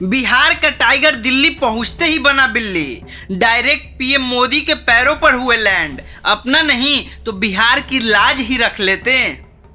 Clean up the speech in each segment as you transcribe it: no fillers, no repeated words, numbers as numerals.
बिहार का टाइगर दिल्ली पहुंचते ही बना बिल्ली। डायरेक्ट पीएम मोदी के पैरों पर हुए लैंड। अपना नहीं तो बिहार की लाज ही रख लेते।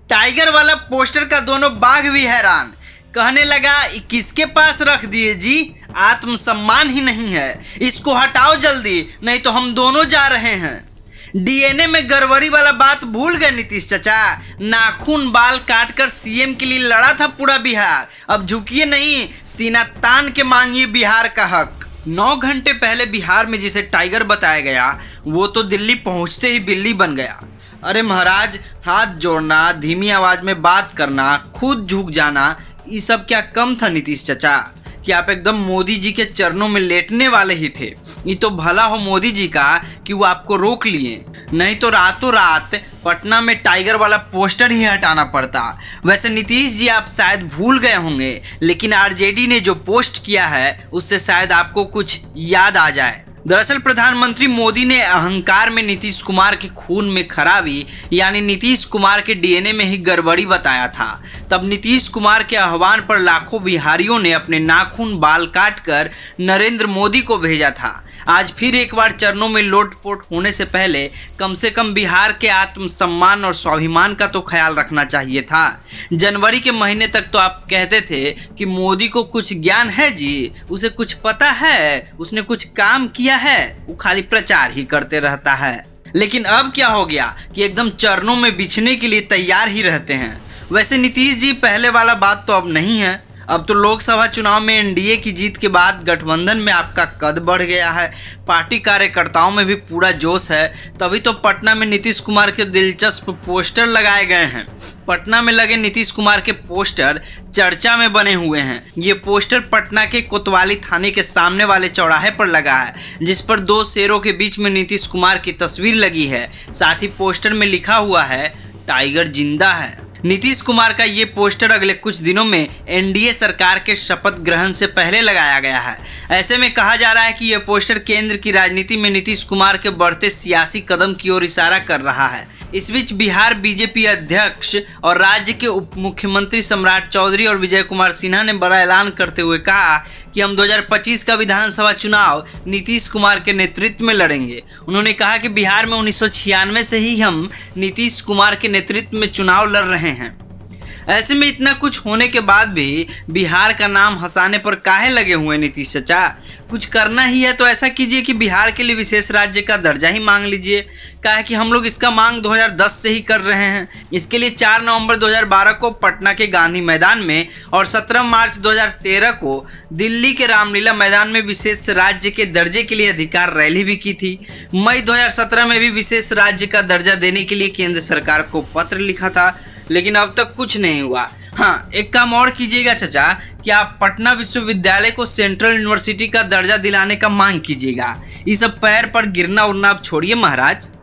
टाइगर वाला पोस्टर का दोनों बाघ भी हैरान। कहने लगा किसके पास रख दिए जी, आत्मसम्मान ही नहीं है, इसको हटाओ जल्दी नहीं तो हम दोनों जा रहे हैं। डीएनए में गड़बड़ी वाला बात भूल गए नीतीश चाचा। नाखून बाल काट कर सीएम के लिए लड़ा था पूरा बिहार। अब झुकिए नहीं, सीना तान के मांगिए बिहार का हक। 9 घंटे पहले बिहार में जिसे टाइगर बताया गया वो तो दिल्ली पहुंचते ही बिल्ली बन गया। अरे महाराज, हाथ जोड़ना, धीमी आवाज में बात करना, खुद झुक जाना, ये सब क्या कम था नीतीश चाचा कि आप एकदम मोदी जी के चरणों में लेटने वाले ही थे। ये तो भला हो मोदी जी का कि वो आपको रोक लिए, नहीं तो रातों रात पटना में टाइगर वाला पोस्टर ही हटाना पड़ता। वैसे नीतीश जी आप शायद भूल गए होंगे, लेकिन आरजेडी ने जो पोस्ट किया है उससे शायद आपको कुछ याद आ जाए। दरअसल प्रधानमंत्री मोदी ने अहंकार में नीतीश कुमार के खून में खराबी यानी नीतीश कुमार के डीएनए में ही गड़बड़ी बताया था। तब नीतीश कुमार के आह्वान पर लाखों बिहारियों ने अपने नाखून बाल काटकर नरेंद्र मोदी को भेजा था। आज फिर एक बार चरणों में लोटपोट होने से पहले कम से कम बिहार के आत्मसम्मान और स्वाभिमान का तो ख्याल रखना चाहिए था। जनवरी के महीने तक तो आप कहते थे कि मोदी को कुछ ज्ञान है जी, उसे कुछ पता है, उसने कुछ काम किया है, वो खाली प्रचार ही करते रहता है। लेकिन अब क्या हो गया कि एकदम चरणों में बिछने के लिए तैयार ही रहते हैं। वैसे नीतीश जी पहले वाला बात तो अब नहीं है। अब तो लोकसभा चुनाव में एनडीए की जीत के बाद गठबंधन में आपका कद बढ़ गया है। पार्टी कार्यकर्ताओं में भी पूरा जोश है। तभी तो पटना में नीतीश कुमार के दिलचस्प पोस्टर लगाए गए हैं। पटना में लगे नीतीश कुमार के पोस्टर चर्चा में बने हुए हैं। ये पोस्टर पटना के कोतवाली थाने के सामने वाले चौराहे पर लगा है, जिस पर 2 शेरों के बीच में नीतीश कुमार की तस्वीर लगी है। साथ ही पोस्टर में लिखा हुआ है टाइगर जिंदा है। नीतीश कुमार का ये पोस्टर अगले कुछ दिनों में एनडीए सरकार के शपथ ग्रहण से पहले लगाया गया है। ऐसे में कहा जा रहा है कि यह पोस्टर केंद्र की राजनीति में नीतीश कुमार के बढ़ते सियासी कदम की ओर इशारा कर रहा है। इस बीच बिहार बीजेपी अध्यक्ष और राज्य के उप मुख्यमंत्री सम्राट चौधरी और विजय कुमार सिन्हा ने बड़ा ऐलान करते हुए कहा कि हम 2025 का विधानसभा चुनाव नीतीश कुमार के नेतृत्व में लड़ेंगे। उन्होंने कहा कि बिहार में 1996 से ही हम नीतीश कुमार के नेतृत्व में चुनाव लड़ रहे हैं। ऐसे में इतना कुछ होने के बाद भी बिहार का नाम हंसाने पर काहे लगे हुए नीतीश चाचा? कुछ करना ही है तो ऐसा कीजिए कि बिहार के लिए विशेष राज्य का दर्जा ही मांग लीजिए। काहे कि हम लोग इसका मांग 2010 से ही कर रहे हैं। इसके लिए 4 नवंबर 2012 को पटना के गांधी मैदान में और 17 मार्च 2013 को दिल्ली के रामलीला मैदान में विशेष राज्य के दर्जे के लिए अधिकार रैली भी की थी। मई 2017 में भी विशेष राज्य का दर्जा देने के लिए केंद्र सरकार को पत्र लिखा था, लेकिन अब तक कुछ नहीं हुआ। हाँ, एक काम और कीजिएगा चाचा कि आप पटना विश्वविद्यालय को सेंट्रल यूनिवर्सिटी का दर्जा दिलाने का मांग कीजिएगा। ये सब पैर पर गिरना उड़ना अब छोड़िए महाराज।